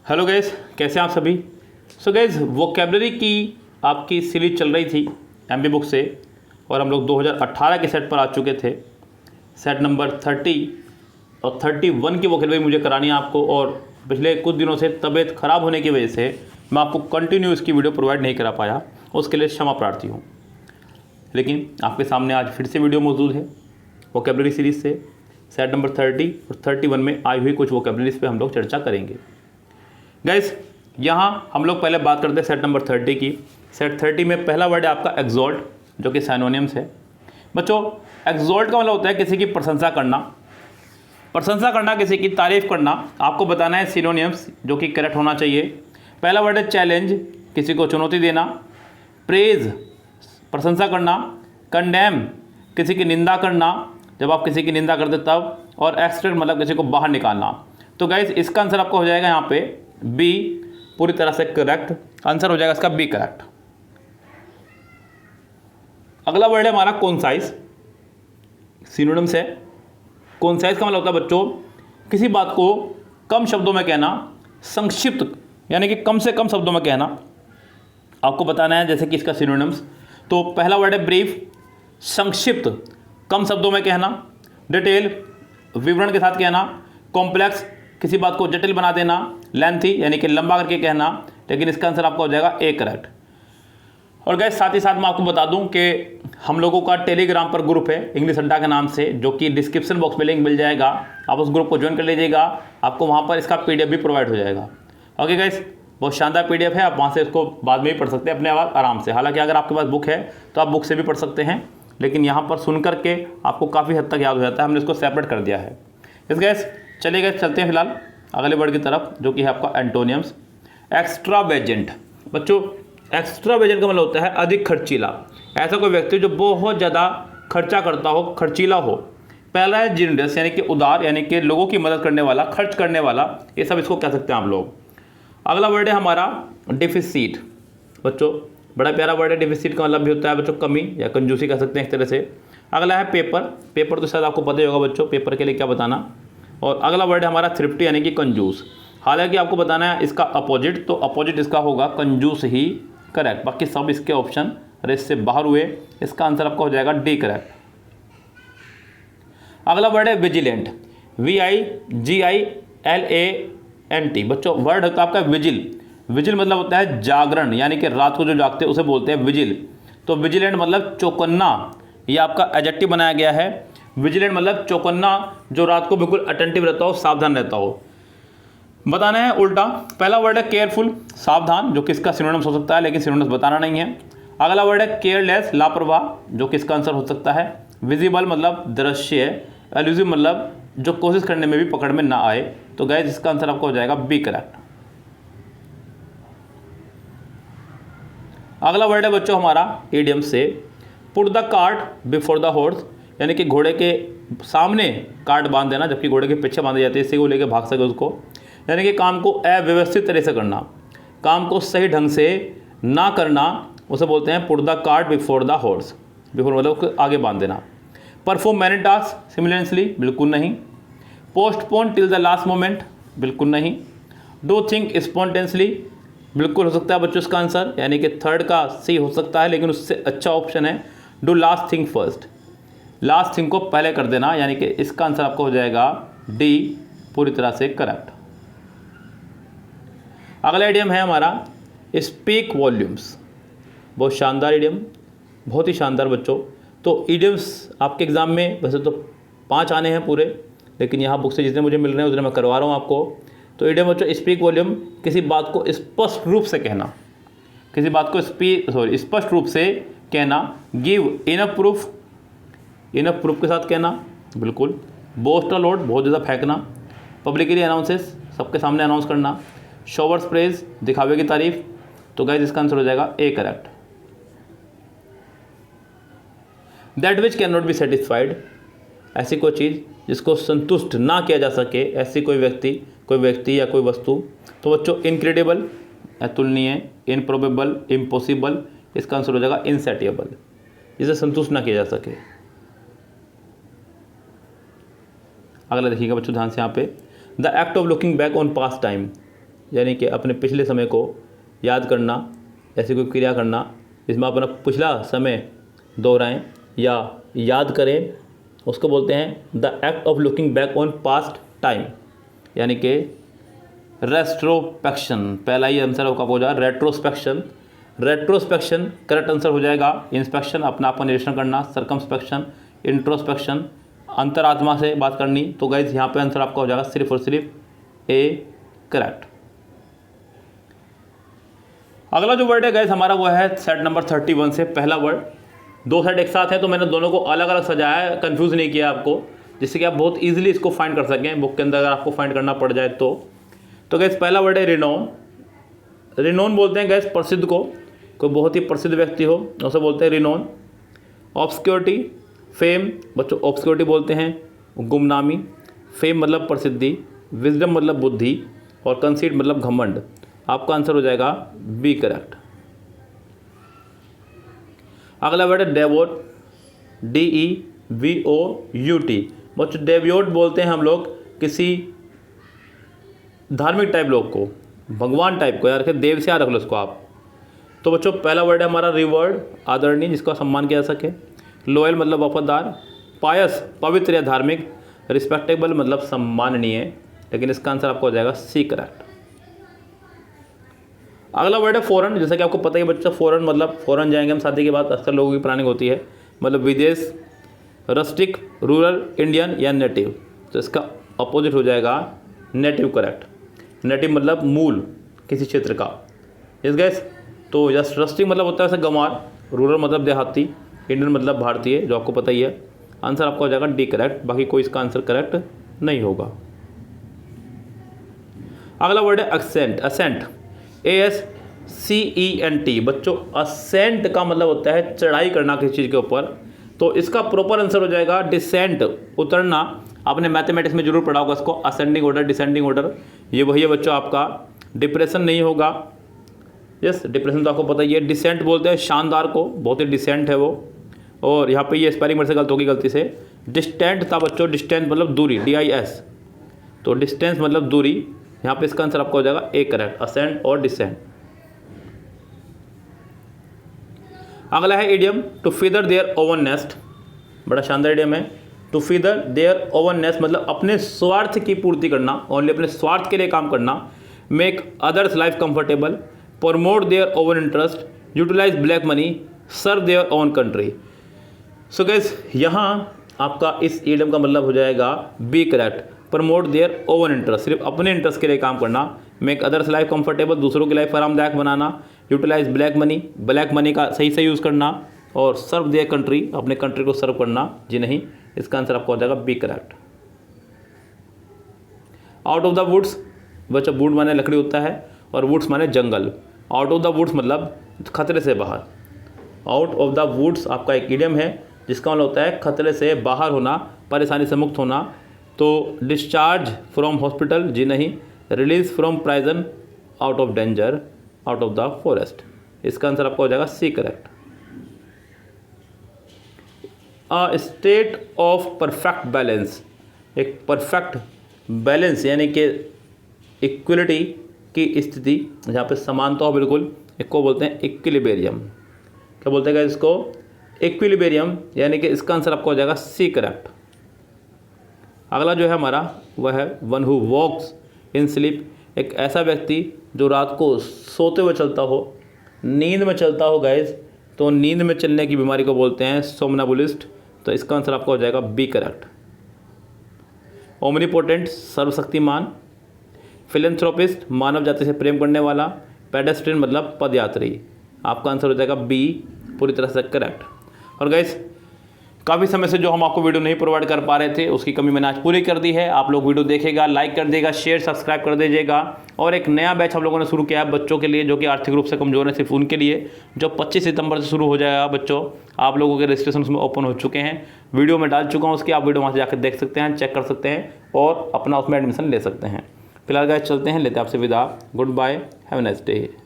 Hello guys, कैसे हैं आप सभी। सो गैस, वोकेबलरी की आपकी सीरीज चल रही थी एमबी बुक से और हम लोग 2018 के सेट पर आ चुके थे। सेट नंबर 30 और 31 की वोकेबलरी मुझे करानी है आपको, और पिछले कुछ दिनों से तबीयत ख़राब होने की वजह से मैं आपको कंटिन्यू इसकी वीडियो प्रोवाइड नहीं करा पाया, उसके लिए क्षमा प्रार्थी हूँ। लेकिन आपके सामने आज फिर से वीडियो मौजूद है वोकेबलरी सीरीज़ से। सेट नंबर 30 और 31 में आई हुई कुछ वोकेबलरीज पे हम लोग चर्चा करेंगे। गाइस, यहाँ हम लोग पहले बात करते हैं सेट नंबर 30 की। सेट 30 में पहला वर्ड है आपका एक्सॉल्ट, जो कि साइनोनिम्स है। बच्चों, एक्सॉल्ट का मतलब होता है किसी की प्रशंसा करना, किसी की तारीफ करना। आपको बताना है सिनोनिम्स जो कि करेक्ट होना चाहिए। पहला वर्ड है चैलेंज, किसी को चुनौती देना। प्रेज, प्रशंसा करना। कंडेम, किसी की निंदा करना, जब आप किसी की निंदा करते तब। और एक्सट्रैक्ट मतलब किसी को बाहर निकालना। तो गाइस, इसका आंसर आपका हो जाएगा यहाँ पे बी, पूरी तरह से करेक्ट आंसर हो जाएगा इसका बी करेक्ट। अगला वर्ड है हमारा कॉन्साइज, सिनोनिम्स है। कॉन्साइज का मतलब होता है बच्चों किसी बात को कम शब्दों में कहना, संक्षिप्त यानी कि कम से कम शब्दों में कहना। आपको बताना है जैसे कि इसका सिनोनिम्स। तो पहला वर्ड है ब्रीफ, संक्षिप्त, कम शब्दों में कहना। डिटेल, विवरण के साथ कहना। कॉम्प्लेक्स, किसी बात को जटिल बना देना। लेंथी यानी कि लंबा करके कहना। लेकिन इसका आंसर आपका हो जाएगा ए करेक्ट। और गैस, साथ ही साथ मैं आपको बता दूं कि हम लोगों का टेलीग्राम पर ग्रुप है इंग्लिश अड्डा के नाम से, जो कि डिस्क्रिप्शन बॉक्स में लिंक मिल जाएगा। आप उस ग्रुप को ज्वाइन कर लीजिएगा, आपको वहां पर इसका पीडीएफ भी प्रोवाइड हो जाएगा। ओके गैस, बहुत शानदार पीडीएफ है, आप वहाँ से इसको बाद में भी पढ़ सकते हैं अपने आराम से। हालांकि अगर आपके पास बुक है तो आप बुक से भी पढ़ सकते हैं, लेकिन यहाँ पर सुन करके आपको काफ़ी हद तक याद हो जाता है। हमने इसको सेपरेट कर दिया है। इस गैस, चलिए गैस चलते हैं फिलहाल अगले वर्ड की तरफ, जो कि है आपका एंटोनियम्स। एक्स्ट्रावेजेंट। बच्चों, एक्स्ट्रावेजेंट का मतलब होता है अधिक खर्चीला। ऐसा कोई व्यक्ति जो बहुत ज़्यादा खर्चा करता हो, खर्चीला हो। पहला है जिनरस यानी कि उदार, यानी कि लोगों की मदद करने वाला, खर्च करने वाला, ये सब इसको कह सकते हैं आप लोग। अगला वर्ड है हमारा डिफिसिट। बच्चों, बड़ा प्यारा वर्ड है। डिफिसिट का मतलब भी होता है बच्चों कमी या कंजूसी कह सकते हैं एक तरह से। अगला है पेपर। पेपर तो शायद आपको पता ही होगा बच्चों, पेपर के लिए क्या बताना। और अगला वर्ड है हमारा थ्रिफ्टी यानी कि कंजूस। हालांकि आपको बताना है इसका अपोजिट, तो अपोजिट इसका होगा कंजूस ही करेक्ट। बाकी सब इसके ऑप्शन रेस से बाहर हुए। इसका आंसर आपका हो जाएगा डी करेक्ट। अगला वर्ड है विजिलेंट, VIGILANT। बच्चों, वर्ड होता है आपका विजिल। विजिल मतलब होता है जागरण, यानी कि रात को जो जागते हैं उसे बोलते हैं विजिल। तो विजिलेंट मतलब चौकन्ना, ये आपका एडजेक्टिव बनाया गया है। विजिलेंट मतलब चौकन्ना, जो रात को बिल्कुल अटेंटिव रहता हो, सावधान रहता हो। बताना है उल्टा। पहला वर्ड है केयरफुल, सावधान, जो कि इसका सिनोनिम्स हो सकता है, लेकिन सिनोनिम्स बताना नहीं है। अगला वर्ड है केयरलेस, लापरवाह, जो कि इसका आंसर हो सकता है। विजिबल मतलब दृश्य। एल्यूसिव मतलब जो कोशिश करने में भी पकड़ में ना आए। तो गाइस, इसका आंसर आपका हो जाएगा बी करेक्ट। अगला वर्ड है बच्चों हमारा इडियम से, put the cart before the horse, यानी कि घोड़े के सामने कार्ट बांध देना, जबकि घोड़े के पीछे बांधे जाते हैं, इससे वो लेके भाग सके उसको। यानी कि काम को अव्यवस्थित तरह से करना, काम को सही ढंग से ना करना, उसे बोलते हैं put the cart before the horse. Before मतलब आगे बांध देना। परफॉर्म मैनी टास्क सिमिलेंसली, बिल्कुल नहीं। Postpone till the last moment, बिल्कुल नहीं। डू थिंक स्पॉन्टेनियसली, बिल्कुल हो सकता है बच्चों इसका आंसर, यानी कि थर्ड का सी हो सकता है, लेकिन उससे अच्छा ऑप्शन है do last thing first. Last thing को पहले कर देना, यानी कि इसका आंसर आपको हो जाएगा डी, पूरी तरह से करेक्ट। अगला इडियम है हमारा स्पीक वॉल्यूम्स। बहुत शानदार इडियम, बहुत ही शानदार बच्चों। तो इडियम्स आपके एग्जाम में वैसे तो 5 आने हैं पूरे, लेकिन यहाँ बुक से जितने मुझे मिल रहे हैं उतने मैं करवा रहा हूँ आपको। तो इडियम बच्चों, स्पीक वॉल्यूम, किसी बात को स्पष्ट रूप से कहना, किसी बात को स्पष्ट रूप से कहना। Give enough proof, enough proof के साथ कहना, बिल्कुल। बोस्ट अ लॉट, बहुत ज़्यादा फेंकना। पब्लिकली अनाउंसेस, सबके सामने अनाउंस करना। शोवर्स प्रेज, दिखावे की तारीफ। तो गाइस, इसका आंसर हो जाएगा A correct. That which can not be satisfied, ऐसी कोई चीज़ जिसको संतुष्ट ना किया जा सके, ऐसी कोई व्यक्ति या कोई वस्तु। तो बच्चों, इनक्रेडिबल, अतुलनीय। इनप्रोबेबल, इम्पॉसिबल। इसका आंसर हो जाएगा इनसेटिएबल, जिसे संतुष्ट ना किया जा सके। अगला देखिएगा बच्चों ध्यान से यहाँ पे, the act of looking back on past time, यानी कि अपने पिछले समय को याद करना, ऐसी कोई क्रिया करना जिसमें अपना पिछला समय दोहराएं या याद करें, उसको बोलते हैं the act of looking back on past time, यानी कि रेट्रोस्पेक्शन। पहला ही आंसर आपका हो जाएगा रेट्रोस्पेक्शन। रेट्रोस्पेक्शन करेक्ट आंसर हो जाएगा। इंस्पेक्शन अपना आप का निरीक्षण करना, सर्कमस्पेक्शन, इंट्रोस्पेक्शन अंतरात्मा से बात करनी। तो गाइज यहाँ पे आंसर आपका हो जाएगा सिर्फ और सिर्फ ए करेक्ट। अगला जो वर्ड है गाइज हमारा वो है सेट नंबर 31 से पहला वर्ड। दो सेट एक साथ है तो मैंने दोनों को अलग अलग सजाया है, कंफ्यूज नहीं किया आपको, जिससे कि आप बहुत इजीली इसको फाइंड कर सकें बुक के अंदर अगर आपको फाइंड करना पड़ जाए तो गैस पहला वर्ड है रिनोन। रिनोन बोलते हैं गैस प्रसिद्ध को, कोई बहुत ही प्रसिद्ध व्यक्ति हो उसे बोलते हैं रिनोन। ऑब्सक्योरिटी, फेम बच्चों ऑब्सक्योरिटी बोलते हैं गुमनामी। फेम मतलब प्रसिद्धि, विजडम मतलब बुद्धि और कंसीट मतलब घमंड। आपका आंसर हो जाएगा बी करेक्ट। अगला वर्ड है डेवोट, DEVOUT। बच्चों डेवोट बोलते हैं हम लोग किसी धार्मिक टाइप लोग को, भगवान टाइप को, यार रखे देव से याद रख लो उसको आप। तो बच्चों पहला वर्ड है हमारा रिवर्ड, आदरणीय, जिसका सम्मान किया जा सके। लॉयल मतलब वफादार। पायस पवित्र या धार्मिक। रिस्पेक्टेबल मतलब सम्माननीय, लेकिन इसका आंसर आपको हो जाएगा सी करेक्ट। अगला वर्ड है फॉरेन। जैसा कि आपको पता ही बच्चा फॉरेन मतलब फॉरेन जाएंगे हम शादी के बाद, अक्सर लोगों की प्लानिंग होती है, मतलब विदेश। रस्टिक, रूरल, इंडियन या नेटिव। तो इसका अपोजिट हो जाएगा नेटिव करेक्ट। नेटिव मतलब मूल किसी क्षेत्र का। इस गैस तो जस्ट रस्टिक मतलब होता है वैसे गंवार, रूरल मतलब देहाती, इंडियन मतलब भारतीय, जो आपको पता ही है। आंसर आपका हो जाएगा डी करेक्ट, बाकी कोई इसका आंसर करेक्ट नहीं होगा। अगला वर्ड है असेंट। Ascent ASCENT। बच्चों असेंट का मतलब होता है चढ़ाई करना किसी चीज़ के ऊपर, तो इसका प्रॉपर आंसर हो जाएगा डिसेंट, उतरना। आपने मैथमेटिक्स में जरूर पढ़ा होगा इसको, असेंडिंग ऑर्डर, डिसेंडिंग ऑर्डर, ये वही है बच्चों आपका। डिप्रेशन नहीं होगा, यस डिप्रेशन तो आपको पता ही है। डिसेंट बोलते हैं शानदार को, बहुत ही डिसेंट है वो। और यहाँ पे ये स्पेलिंग मेरे से गलत होगी गलती से, डिस्टेंट था बच्चों, डिस्टेंस मतलब दूरी, DIS, तो डिस्टेंस मतलब दूरी। यहाँ पे इसका आंसर आपका हो जाएगा ए करेक्ट, असेंट और डिसेंट। अगला है idiom, to feather their own nest. बड़ा शानदार इडियम है। To feather their own nest मतलब अपने स्वार्थ की पूर्ति करना, ओनली अपने स्वार्थ के लिए काम करना। Make others life comfortable, promote their own interest, utilise black money, serve their own country. So guys यहाँ आपका इस इडियम का मतलब हो जाएगा B correct, promote their own interest, सिर्फ अपने इंटरेस्ट के लिए काम करना। मेक अदर्स लाइफ कंफर्टेबल, दूसरों की लाइफ आरामदायक बनाना। Utilise black money, black money का सही से यूज़ करना। और सर्व देयर कंट्री, अपने कंट्री को सर्व करना। जी नहीं, इसका आंसर आपका हो जाएगा B correct. Out of the woods, बच्चों वुड माने लकड़ी होता है और वुड्स माने जंगल। आउट ऑफ द वुड्स मतलब खतरे से बाहर। आउट ऑफ द वुड्स आपका एक इडियम है जिसका मतलब होता है खतरे से बाहर होना, परेशानी से मुक्त होना। तो डिस्चार्ज फ्रॉम हॉस्पिटल, जी नहीं। Release from prison, out of danger, out of the forest. इसका आंसर आपका हो जाएगा C correct. A state of perfect balance, एक परफेक्ट बैलेंस यानी कि इक्वलिटी की स्थिति जहाँ पे समानता हो बिल्कुल, इसको बोलते हैं इक्विलिब्रियम। क्या बोलते हैं इसको? इक्विलिब्रियम, यानी कि इसका आंसर आपका हो जाएगा सी करेक्ट। अगला जो है हमारा वह है one who walks in sleep, एक ऐसा व्यक्ति जो रात को सोते हुए चलता हो, नींद में चलता हो गाइज, तो नींद में चलने की बीमारी को बोलते हैं सोमनाबुलिस्ट। तो इसका आंसर आपका हो जाएगा बी करेक्ट। ओमनीपोटेंट, सर्वशक्तिमान। फिलेंथ्रोपिस्ट, मानव जाति से प्रेम करने वाला। पेडेस्ट्रियन मतलब पदयात्री। आपका आंसर हो जाएगा बी, पूरी तरह से करेक्ट। और गाइस काफ़ी समय से जो हम आपको वीडियो नहीं प्रोवाइड कर पा रहे थे उसकी कमी मैंने आज पूरी कर दी है। आप लोग वीडियो देखेगा, लाइक कर देगा, शेयर सब्सक्राइब कर दीजिएगा। और एक नया बैच हम लोगों ने शुरू किया है बच्चों के लिए जो कि आर्थिक रूप से कमजोर है, सिर्फ उनके लिए, जो 25 सितंबर से शुरू हो जाएगा। बच्चों आप लोगों के रजिस्ट्रेशन उसमें ओपन हो चुके हैं, वीडियो में डाल चुका हूँ उसकी, आप वीडियो वहाँ से जाकर देख सकते हैं, चेक कर सकते हैं और अपना उसमें एडमिशन ले सकते हैं। फिलहाल गाइस चलते हैं, लेते हैं आपसे विदा। Goodbye, have a nice day.